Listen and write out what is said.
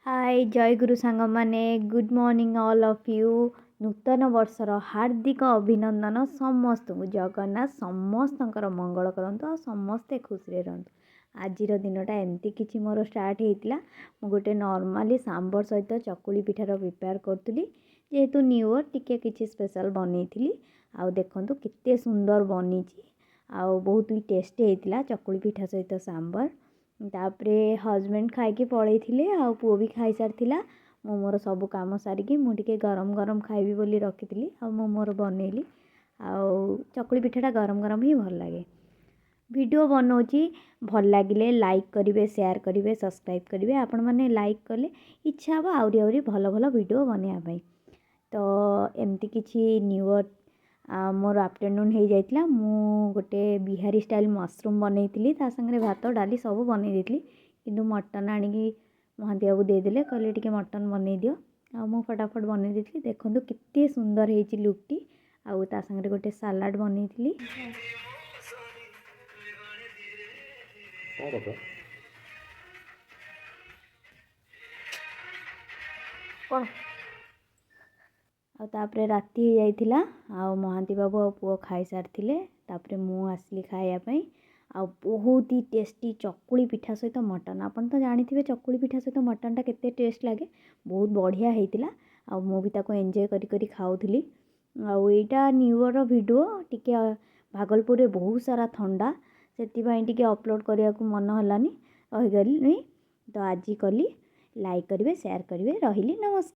हाय जय गुरु सांग माने good morning all of you नूतन वर्षर हार्दिक अभिनंदन समस्त को जगन्नाथ समस्त मंगल करंतु समस्ते खुशी रहतु आज दिनटा एमती किसी मोर स्टार्ट होता मु गोटे नॉर्मली सांबर सहित चकुली पिठार प्रिपेयर करी जेहेतु न्यू ईयर टिके किसी स्पेशल बनई आउ देखु केते सुंदर बनी आउ बहुत ही टेस्टी होता चकुली पिठा सहित सांबर तापरे हजबैंड खाई पलई आ पुओ भी खाई सारी मु मोर सब कम सारिकी मुझे गरम गरम खाइबी बोली रखी मोर बनैली चकुली पिठाटा गरम गरम ही भल लगे वीडियो बनाऊँगी भल लगे लाइक करेंगे शेयर करेंगे सब्सक्राइब करेंगे आपण मैंने लाइक कले इच्छा हे आहरी भल भल वीडियो बनवाई तो एमती किसी न्यू ईयर मोर आफ्टरनून हो जाता मु गोटे बिहारी स्टाइल मशरूम बनई सागर भात डाली सब बनई किंतु मटन आनिकी महांती बाबू देदेले कहले टिके मटन बनई दियो मु फटाफट बनई देती देखो केते सुंदर होती लुकटी आउ ता संगे गोटे सालाड बनई कौन तापरे राति हो जाइथिला महांती बाबू आ पुओ खाई सारी तापरे मु आसली खायापाई आ बहुत ही टेस्टी चकुली पिठा सहित मटन आपन तो जानी चकुली पिठा सहित मटनटा केते टेस्ट लगे बहुत बढ़िया होता आ मु भी ताको एंजॉय करी खाऊली आईटा न्यू ईयर वीडियो टिके भागलपुर रे बहुत सारा ठंडा से टिके अपलोड करने को मन हलानी रहीगली तो आज कली लाइक करेंगे शेयर करेंगे रही नमस्कार।